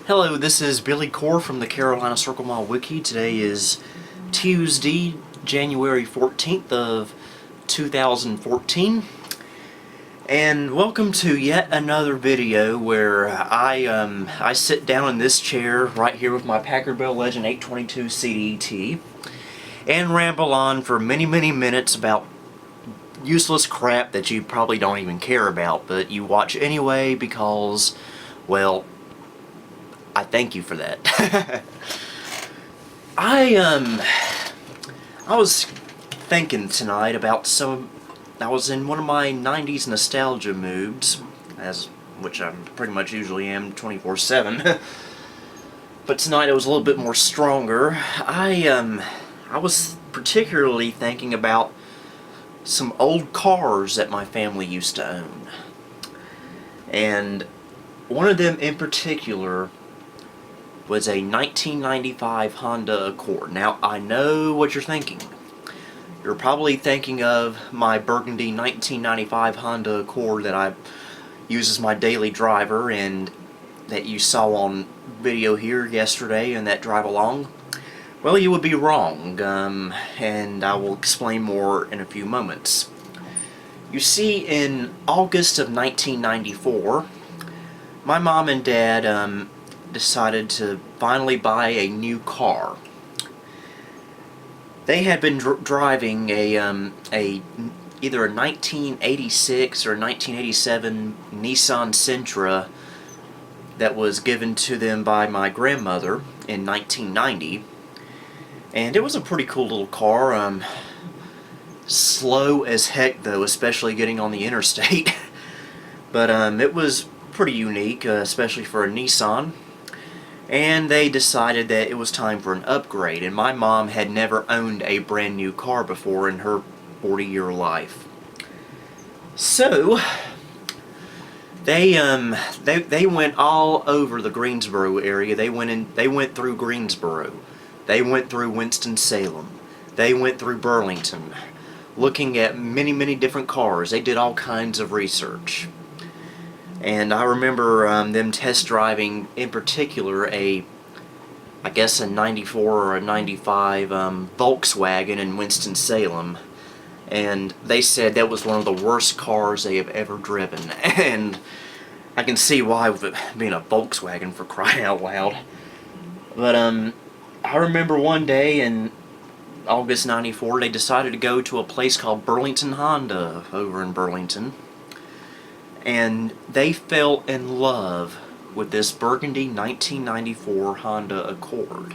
Hello, this is Billy Core from the Carolina Circle Mile Wiki. Today is Tuesday, January 14th of 2014. And welcome to yet another video where I sit down in this chair right here with my Packard Bell Legend 822 CDT and ramble on for many minutes about useless crap that you probably don't even care about, but you watch anyway because, well, I thank you for that. I was thinking tonight about I was in one of my 90s nostalgia moods, which I pretty much usually am 24/7. But tonight it was a little bit more stronger. I was particularly thinking about some old cars that my family used to own. And one of them in particular was a 1995 Honda Accord. Now, I know what you're thinking. You're probably thinking of my burgundy 1995 Honda Accord that I use as my daily driver and that you saw on video here yesterday in that drive along. Well, you would be wrong, and I will explain more in a few moments. You see, in August of 1994, my mom and dad decided to finally buy a new car. They had been driving either a 1986 or 1987 Nissan Sentra that was given to them by my grandmother in 1990, and it was a pretty cool little car. Slow as heck though, especially getting on the interstate. But it was pretty unique, especially for a Nissan. And they decided that it was time for an upgrade, and my mom had never owned a brand new car before in her 40-year life. So they went all over the Greensboro area. They went through Greensboro. They went through Winston-Salem. They went through Burlington, looking at many different cars. They did all kinds of research. And I remember them test driving, in particular, I guess a 94 or a 95 Volkswagen in Winston-Salem. And they said that was one of the worst cars they have ever driven. And I can see why, with it being a Volkswagen, for crying out loud. But I remember one day in August 94, they decided to go to a place called Burlington Honda over in Burlington. And they fell in love with this burgundy 1994 Honda Accord.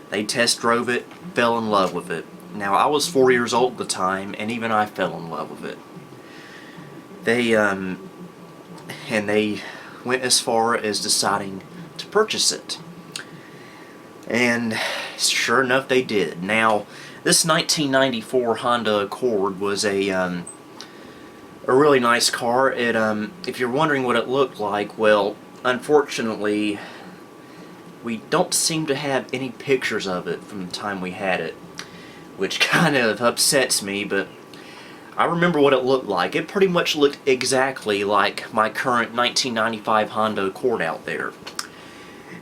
They test drove it, fell in love with it. Now, I was 4 years old at the time, and even I fell in love with it. They went as far as deciding to purchase it. And sure enough, they did. Now, this 1994 Honda Accord was a really nice car. It if you're wondering what it looked like, well, unfortunately, we don't seem to have any pictures of it from the time we had it, which kind of upsets me, but I remember what it looked like. It pretty much looked exactly like my current 1995 Honda Accord out there.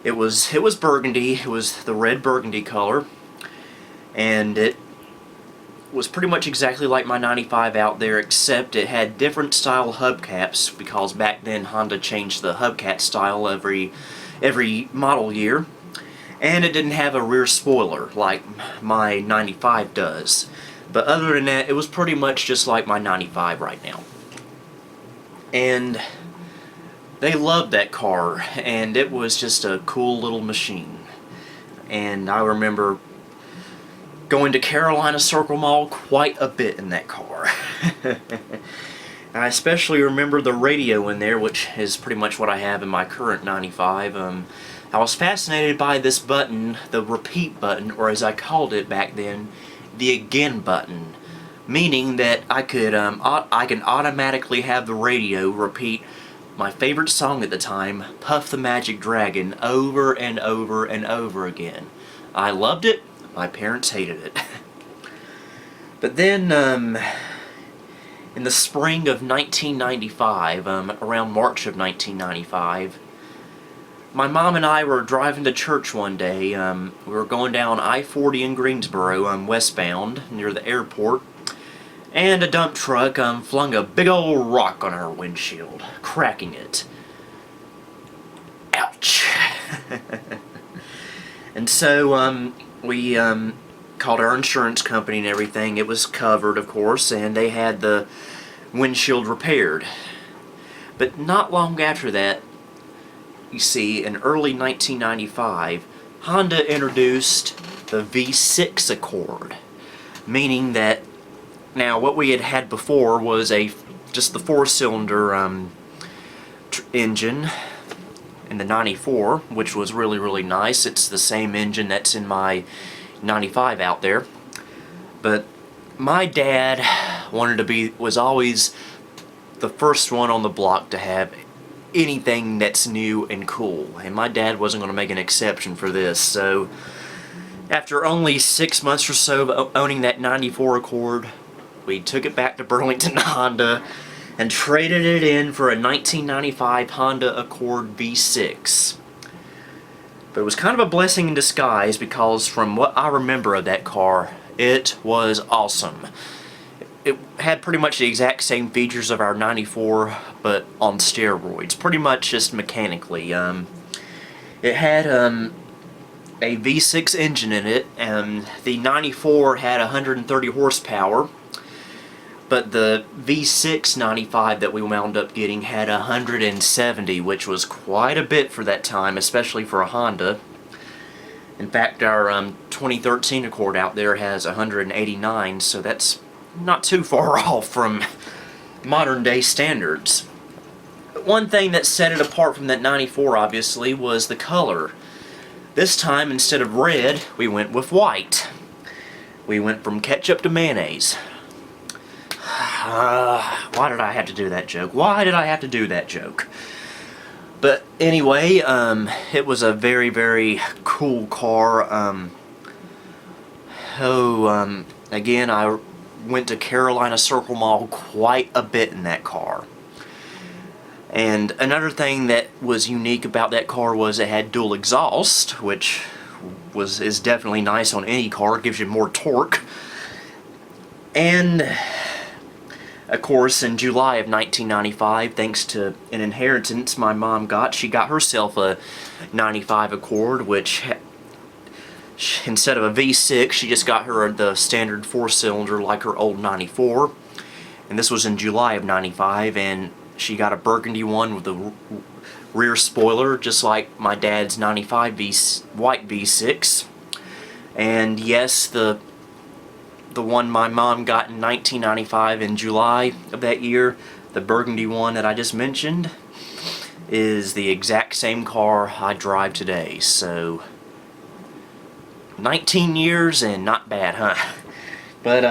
It was burgundy. It was the red burgundy color, and it was pretty much exactly like my 95 out there, except it had different style hubcaps, because back then Honda changed the hubcap style every model year, and it didn't have a rear spoiler like my 95 does. But other than that, it was pretty much just like my 95 right now. And they loved that car, and it was just a cool little machine. And I remember going to Carolina Circle Mall quite a bit in that car. I especially remember the radio in there, which is pretty much what I have in my current 95. I was fascinated by this button, the repeat button, or as I called it back then, the again button, meaning that I can automatically have the radio repeat my favorite song at the time, Puff the Magic Dragon, over and over and over again. I loved it. My parents hated it. But then, in the spring of 1995, around March of 1995, my mom and I were driving to church one day. We were going down I-40 in Greensboro, westbound, near the airport. And a dump truck flung a big old rock on our windshield, cracking it. Ouch! And so we called our insurance company and everything. It was covered, of course, and they had the windshield repaired. But not long after that, you see, in early 1995, Honda introduced the V6 Accord, meaning that now what we had before was just the four-cylinder engine in the 94, which was really nice. It's the same engine that's in my 95 out there. But my dad was always the first one on the block to have anything that's new and cool, and my dad wasn't going to make an exception for this. So after only 6 months or so of owning that 94 Accord, we took it back to Burlington Honda and traded it in for a 1995 Honda Accord V6. But it was kind of a blessing in disguise, because from what I remember of that car, it was awesome. It had pretty much the exact same features of our 94, but on steroids, pretty much just mechanically. It had a V6 engine in it, and the 94 had 130 horsepower, but the V6 95 that we wound up getting had 170, which was quite a bit for that time, especially for a Honda. In fact, our 2013 Accord out there has 189, so that's not too far off from modern day standards. But one thing that set it apart from that 94, obviously, was the color. This time, instead of red, we went with white. We went from ketchup to mayonnaise. Why did I have to do that joke? Why did I have to do that joke? But anyway, it was a very cool car. Again, I went to Carolina Circle Mall quite a bit in that car. And another thing that was unique about that car was it had dual exhaust, which is definitely nice on any car. It gives you more torque. And of course, in July of 1995, thanks to an inheritance my mom got, she got herself a 95 Accord, which instead of a V6, she just got her the standard four-cylinder like her old 94. And this was in July of 95, and she got a burgundy one with a rear spoiler, just like my dad's 95 white V6. And yes, the one my mom got in 1995 in July of that year, the burgundy one that I just mentioned, is the exact same car I drive today. So 19 years and not bad, huh? But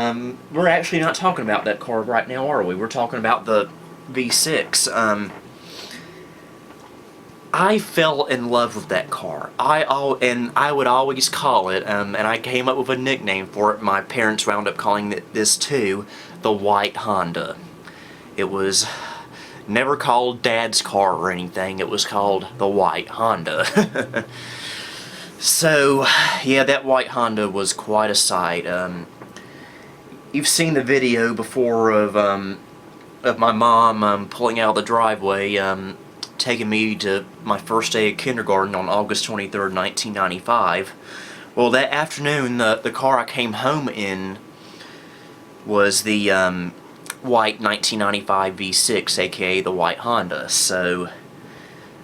we're actually not talking about that car right now, are we? We're talking about the V6. I fell in love with that car. I would always call it, and I came up with a nickname for it. My parents wound up calling this too, the White Honda. It was never called Dad's car or anything. It was called the White Honda. So, yeah, that White Honda was quite a sight. You've seen the video before of my mom pulling out of the driveway, taking me to my first day of kindergarten on August 23rd, 1995. Well, that afternoon, the car I came home in was the white 1995 V6, aka the White Honda. So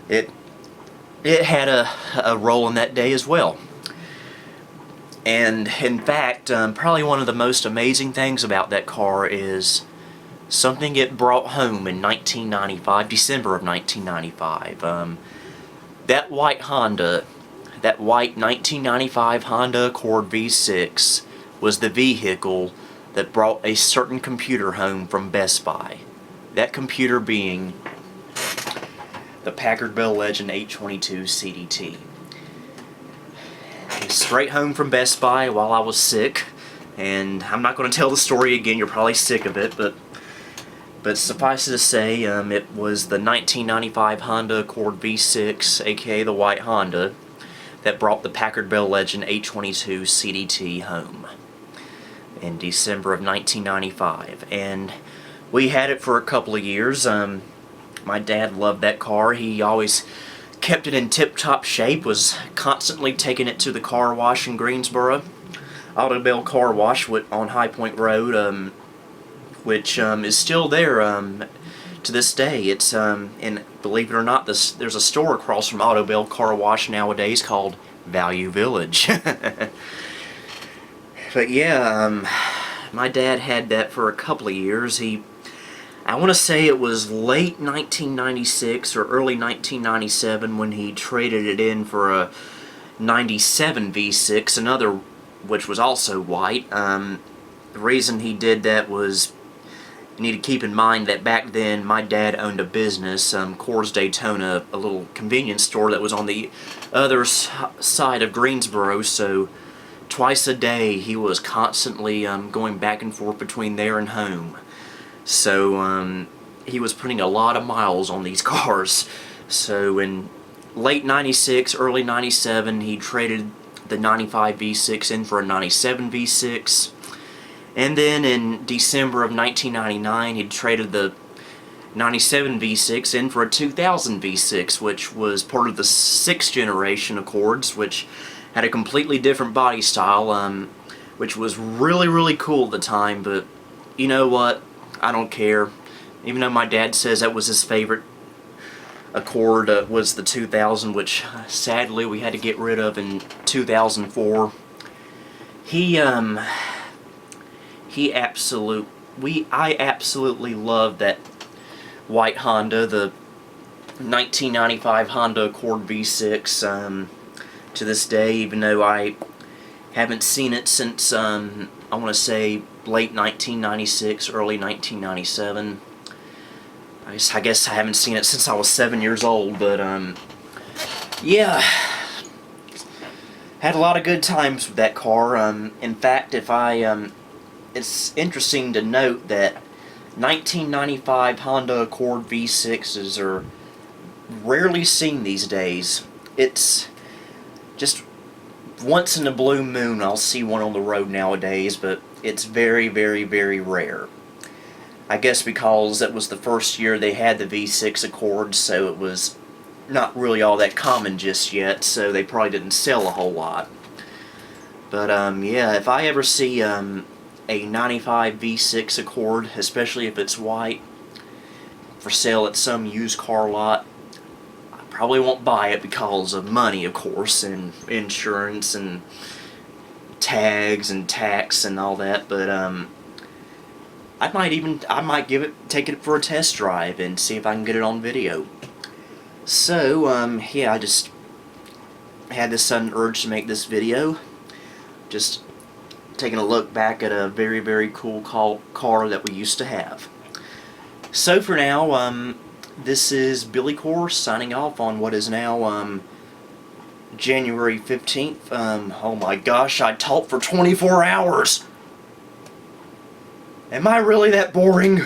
it had a role in that day as well. And in fact, probably one of the most amazing things about that car is something it brought home in 1995, December of 1995. That white Honda, that white 1995 Honda Accord V6 was the vehicle that brought a certain computer home from Best Buy. That computer being the Packard Bell Legend 822 CDT. Straight home from Best Buy while I was sick, and I'm not going to tell the story again, you're probably sick of it, but But suffice it to say, it was the 1995 Honda Accord V6, aka the white Honda, that brought the Packard Bell Legend 822 CDT home in December of 1995. And we had it for a couple of years. My dad loved that car. He always kept it in tip-top shape, was constantly taking it to the car wash in Greensboro. Auto Bell Car Wash on High Point Road, which is still there to this day. It's and believe it or not, there's a store across from Auto Bell Car Wash nowadays called Value Village. But yeah, my dad had that for a couple of years. I want to say it was late 1996 or early 1997 when he traded it in for a 97 V6, another which was also white. The reason he did that was, you need to keep in mind that back then my dad owned a business, Coors Daytona, a little convenience store that was on the other side of Greensboro, so twice a day he was constantly going back and forth between there and home. So he was putting a lot of miles on these cars. So in late 96, early 97, he traded the 95 V6 in for a 97 V6. And then in December of 1999, he traded the 97 V6 in for a 2000 V6, which was part of the 6th generation Accords, which had a completely different body style, which was really, really cool at the time. But you know what? I don't care. Even though my dad says that was his favorite Accord, was the 2000, which sadly we had to get rid of in 2004. I absolutely love that white Honda, the 1995 Honda Accord V6, to this day, even though I haven't seen it since, I want to say, late 1996, early 1997. I guess I haven't seen it since I was 7 years old, but, yeah. Had a lot of good times with that car. In fact, it's interesting to note that 1995 Honda Accord V6s are rarely seen these days. It's just once in a blue moon I'll see one on the road nowadays, but it's very, very, very rare. I guess because that was the first year they had the V6 Accord, so it was not really all that common just yet, so they probably didn't sell a whole lot. But yeah, if I ever see a 95 V6 Accord, especially if it's white, for sale at some used car lot, I probably won't buy it because of money, of course, and insurance and tags and tax and all that. But I might take it for a test drive and see if I can get it on video. So yeah, I just had this sudden urge to make this video. Just taking a look back at a very, very cool car that we used to have. So for now, this is Billy Core signing off on what is now January 15th. Oh my gosh, I talked for 24 hours! Am I really that boring?